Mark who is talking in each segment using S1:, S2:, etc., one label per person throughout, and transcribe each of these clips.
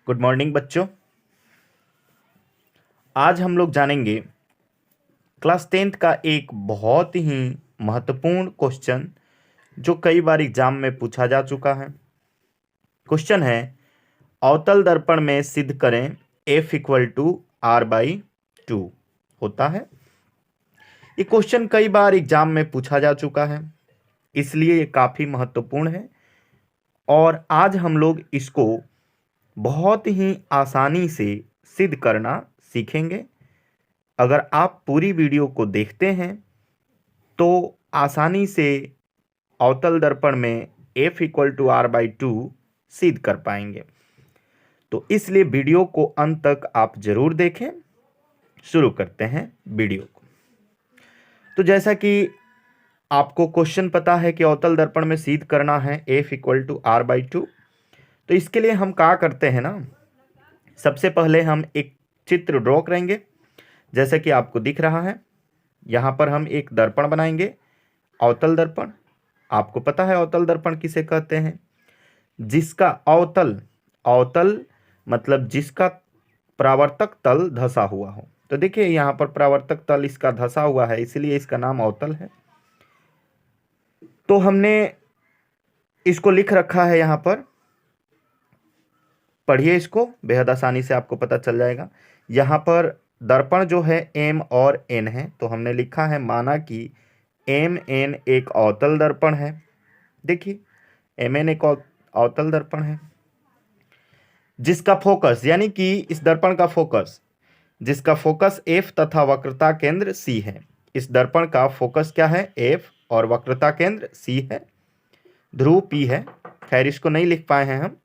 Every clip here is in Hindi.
S1: गुड मॉर्निंग बच्चों। आज हम लोग जानेंगे क्लास 10th का एक बहुत ही महत्वपूर्ण क्वेश्चन जो कई बार एग्जाम में पूछा जा चुका है। क्वेश्चन है, अवतल दर्पण में सिद्ध करें F इक्वल टू R/2 होता है। ये क्वेश्चन कई बार एग्जाम में पूछा जा चुका है, इसलिए ये काफी महत्वपूर्ण है और आज हम लोग इसको बहुत ही आसानी से सिद्ध करना सीखेंगे। अगर आप पूरी वीडियो को देखते हैं तो आसानी से अवतल दर्पण में F इक्वल टू R/2 सिद्ध कर पाएंगे। तो इसलिए वीडियो को अंत तक आप जरूर देखें। शुरू करते हैं वीडियो को। तो जैसा कि आपको क्वेश्चन पता है कि अवतल दर्पण में सिद्ध करना है F इक्वल टू R/2, तो इसके लिए हम क्या करते हैं ना, सबसे पहले हम एक चित्र ड्रॉ करेंगे जैसे कि आपको दिख रहा है। यहाँ पर हम एक दर्पण बनाएंगे, अवतल दर्पण। आपको पता है अवतल दर्पण किसे कहते हैं? जिसका अवतल मतलब जिसका परावर्तक तल धंसा हुआ हो। तो देखिए यहाँ पर परावर्तक तल इसका धंसा हुआ है, इसलिए इसका नाम अवतल है। तो हमने इसको लिख रखा है यहाँ पर, पढ़िए इसको, बेहद आसानी से आपको पता चल जाएगा। यहाँ पर दर्पण जो है M और N है, तो हमने लिखा है माना कि MN एक अवतल दर्पण है। देखिए MN एक अवतल दर्पण है जिसका फोकस, यानी कि इस दर्पण का फोकस, जिसका फोकस F तथा वक्रता केंद्र C है। इस दर्पण का फोकस क्या है? F और वक्रता केंद्र C है। ध्रुव P है, खैर इसको नहीं लिख पाए हैं हम,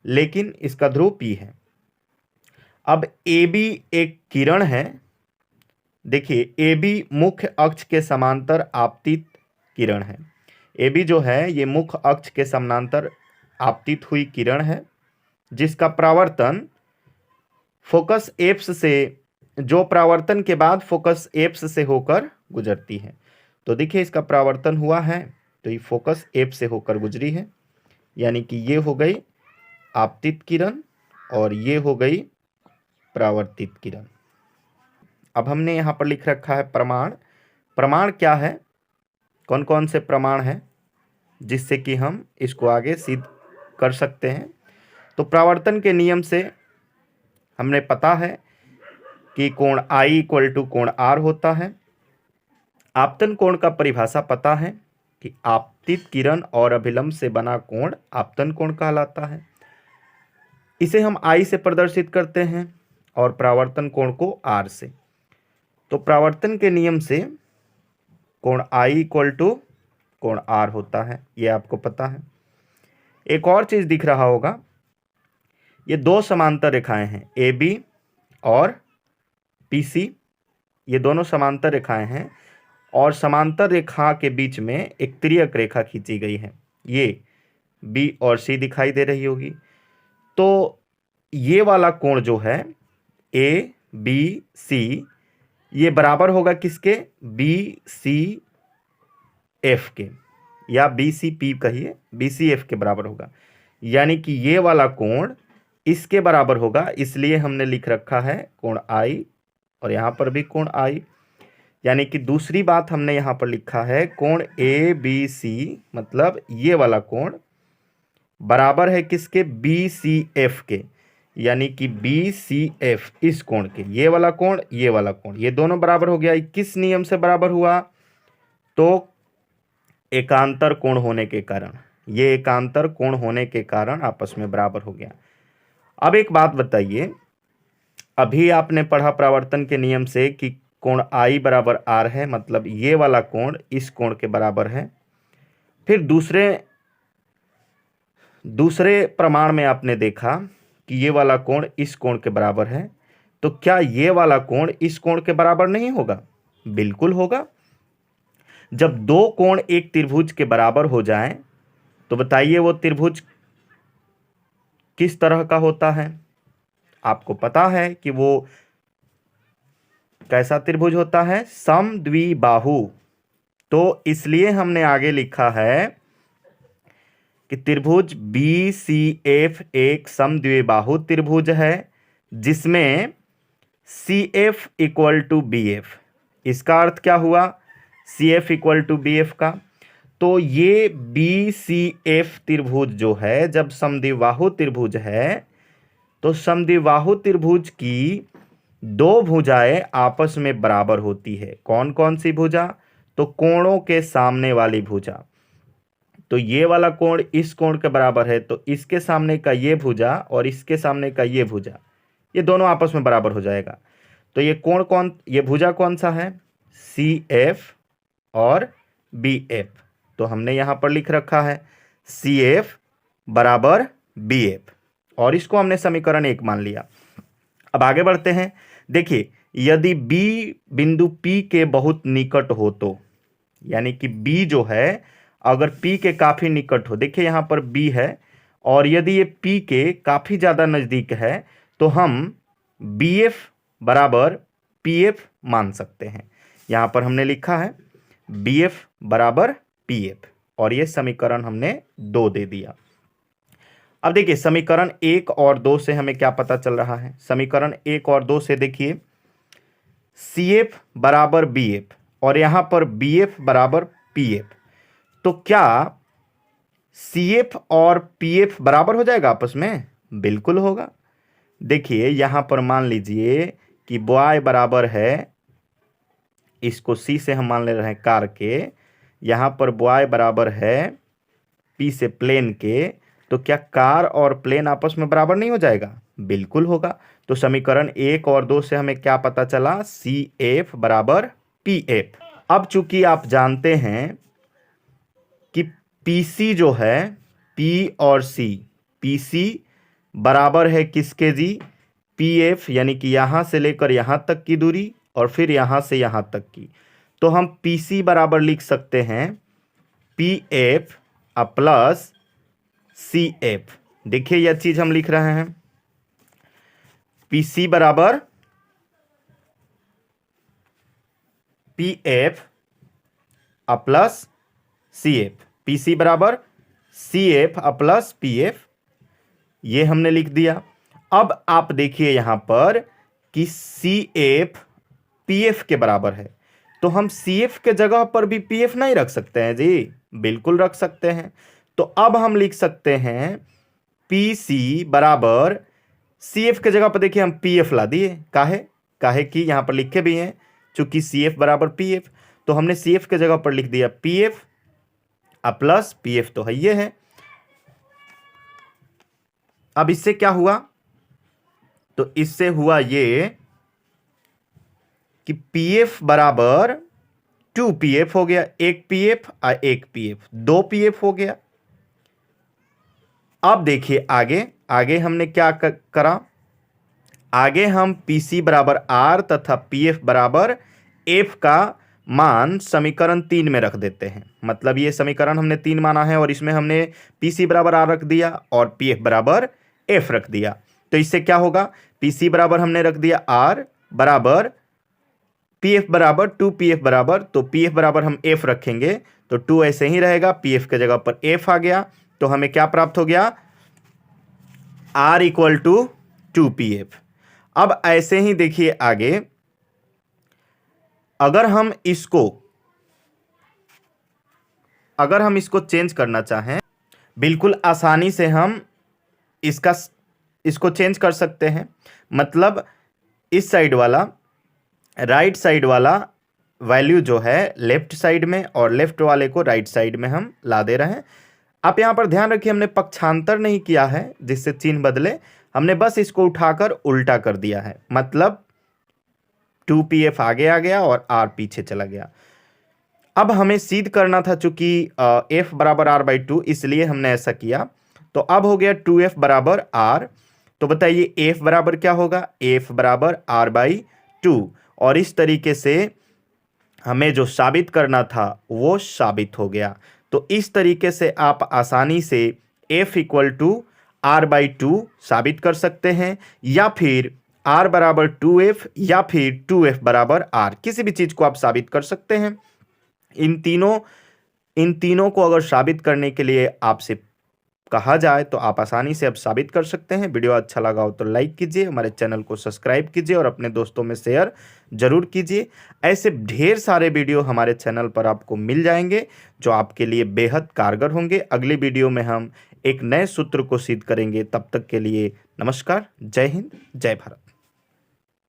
S1: लेकिन इसका ध्रुव P है। अब AB एक किरण है। देखिए AB मुख्य अक्ष के समांतर आपतित किरण है। AB जो है ये मुख्य अक्ष के समांतर आपतित हुई किरण है जिसका परावर्तन फोकस एप्स से, जो परावर्तन के बाद फोकस एप्स से होकर गुजरती है। तो देखिए इसका परावर्तन हुआ है तो ये फोकस एप्स से होकर गुजरी है, यानी कि ये हो गई आपतित किरण और ये हो गई परावर्तित किरण। अब हमने यहाँ पर लिख रखा है प्रमाण। प्रमाण क्या है, कौन कौन से प्रमाण हैं जिससे कि हम इसको आगे सिद्ध कर सकते हैं। तो परावर्तन के नियम से हमने पता है कि कोण I इक्वल टू कोण R होता है। आपतन कोण का परिभाषा पता है कि आपतित किरण और अभिलंब से बना कोण आपतन कोण कहलाता है। इसे हम I से प्रदर्शित करते हैं और परावर्तन कोण को R से। तो परावर्तन के नियम से कोण I इक्वल टू कोण R होता है, ये आपको पता है। एक और चीज दिख रहा होगा, ये दो समांतर रेखाएं हैं AB और PC। ये दोनों समांतर रेखाएं हैं और समांतर रेखा के बीच में एक तिर्यक रेखा खींची गई है, ये B और C दिखाई दे रही होगी। तो ये वाला कोण जो है ABC ये बराबर होगा किसके? BCF के, या BCP कहिए, BCF के बराबर होगा। यानी कि ये वाला कोण इसके बराबर होगा, इसलिए हमने लिख रखा है कोण I और यहाँ पर भी कोण I। यानी कि दूसरी बात हमने यहाँ पर लिखा है कोण ABC, मतलब ये वाला कोण बराबर है किसके? BCF के, यानी कि BCF इस कोण के, ये वाला कोण ये वाला कोण, ये दोनों बराबर हो गया। किस नियम से बराबर हुआ? तो एकांतर कोण होने के कारण, ये एकांतर कोण होने के कारण आपस में बराबर हो गया। अब एक बात बताइए, अभी आपने पढ़ा परावर्तन के नियम से कि कोण I बराबर R है, मतलब ये वाला कोण इस कोण के बराबर है। फिर दूसरे प्रमाण में आपने देखा कि ये वाला कोण इस कोण के बराबर है, तो क्या ये वाला कोण इस कोण के बराबर नहीं होगा? बिल्कुल होगा। जब दो कोण एक त्रिभुज के बराबर हो जाएं, तो बताइए वो त्रिभुज किस तरह का होता है? आपको पता है कि वो कैसा त्रिभुज होता है? समद्विबाहु। तो इसलिए हमने आगे लिखा है कि त्रिभुज बी सी एफ एक समद्विबाहु त्रिभुज है जिसमें C F equal to B F. इसका अर्थ क्या हुआ C F equal to B F का? तो ये बी सी एफ त्रिभुज जो है जब समद्विबाहु त्रिभुज है तो समद्विबाहु त्रिभुज की दो भुजाएं आपस में बराबर होती है। कौन कौन सी भुजा? तो कोणों के सामने वाली भुजा। तो ये वाला कोण इस कोण के बराबर है तो इसके सामने का ये भुजा और इसके सामने का ये भुजा, ये दोनों आपस में बराबर हो जाएगा। तो ये कोण कौन, ये भुजा कौन सा है? सी एफ और बी एफ। तो हमने यहां पर लिख रखा है सी एफ बराबर बी एफ और इसको हमने समीकरण 1 मान लिया। अब आगे बढ़ते हैं। देखिए यदि B बिंदु P के बहुत निकट हो तो, यानी कि B जो है अगर P के काफी निकट हो, देखिए यहां पर B है और यदि ये P के काफी ज्यादा नजदीक है तो हम BF बराबर PF मान सकते हैं। यहां पर हमने लिखा है BF बराबर PF और ये समीकरण हमने 2 दे दिया। अब देखिए समीकरण 1 और 2 से हमें क्या पता चल रहा है? समीकरण 1 और 2 से देखिए CF बराबर BF और यहां पर BF बराबर PF, तो क्या CF और PF बराबर हो जाएगा आपस में? बिल्कुल होगा। देखिए यहां पर मान लीजिए कि y बराबर है, इसको C से हम मान ले रहे हैं कार के, यहां पर y बराबर है P से प्लेन के, तो क्या कार और प्लेन आपस में बराबर नहीं हो जाएगा? बिल्कुल होगा। तो समीकरण 1 और 2 से हमें क्या पता चला? CF बराबर PF। अब चूंकि आप जानते हैं कि PC जो है P और C, PC बराबर है किसके जी? PF, यानी कि यहां से लेकर यहां तक की दूरी और फिर यहां से यहां तक की। तो हम PC बराबर लिख सकते हैं PF प्लस CF। देखिए यह चीज हम लिख रहे हैं PC बराबर PF प्लस CF, PC बराबर CF प्लस PF, ये हमने लिख दिया। अब आप देखिए यहां पर कि CF PF के बराबर है, तो हम CF के जगह पर भी PF नहीं रख सकते हैं जी? बिल्कुल रख सकते हैं। तो अब हम लिख सकते हैं PC बराबर CF के जगह पर देखिए हम PF ला दिए। काहे कि यहां पर लिखे भी हैं चूंकि CF बराबर PF, तो हमने CF के जगह पर लिख दिया PF प्लस PF, तो है ये है। अब इससे क्या हुआ? तो इससे हुआ ये कि PF बराबर 2PF हो गया, एक PF और एक PF, 2 PF हो गया। अब देखिए आगे हमने क्या करा? आगे हम PC बराबर R तथा PF बराबर F का मान समीकरण 3 में रख देते हैं। मतलब ये समीकरण हमने 3 माना है और इसमें हमने PC बराबर R रख दिया और PF बराबर F रख दिया। तो इससे क्या होगा? PC बराबर हमने रख दिया R बराबर PF बराबर 2PF बराबर, तो PF बराबर हम F रखेंगे तो 2 ऐसे ही रहेगा, PF के जगह पर F आ गया। तो हमें क्या प्राप्त हो गया? R equal to 2PF। अब ऐसे ही देखिए आगे, अगर हम इसको चेंज करना चाहें, बिल्कुल आसानी से हम इसको चेंज कर सकते हैं। मतलब इस साइड वाला, राइट साइड वाला वैल्यू जो है लेफ्ट साइड में और लेफ्ट वाले को राइट साइड में हम ला दे रहे हैं। आप यहां पर ध्यान रखिए हमने पक्षांतर नहीं किया है जिससे चिन्ह बदले, हमने बस इसको उठाकर उल्टा कर दिया है। मतलब 2PF आगे आ गया और R पीछे चला गया। अब हमें सिद्ध करना था चूंकि F बराबर R/2, इसलिए हमने ऐसा किया। तो अब हो गया 2F बराबर R। तो बताइए F बराबर क्या होगा? F बराबर R/2। और इस तरीके से हमें जो साबित करना था वो साबित हो गया। तो इस तरीके से आप आसानी से F इक्वल टू R/2 साबित कर सकते हैं, या फिर R बराबर 2F या फिर 2F बराबर R, किसी भी चीज को आप साबित कर सकते हैं। इन तीनों को अगर साबित करने के लिए आपसे कहा जाए तो आप आसानी से अब साबित कर सकते हैं। वीडियो अच्छा लगा हो तो लाइक कीजिए, हमारे चैनल को सब्सक्राइब कीजिए और अपने दोस्तों में शेयर जरूर कीजिए। ऐसे ढेर सारे वीडियो हमारे चैनल पर आपको मिल जाएंगे जो आपके लिए बेहद कारगर होंगे। अगली वीडियो में हम एक नए सूत्र को सिद्ध करेंगे। तब तक के लिए नमस्कार, जय हिंद, जय भारत।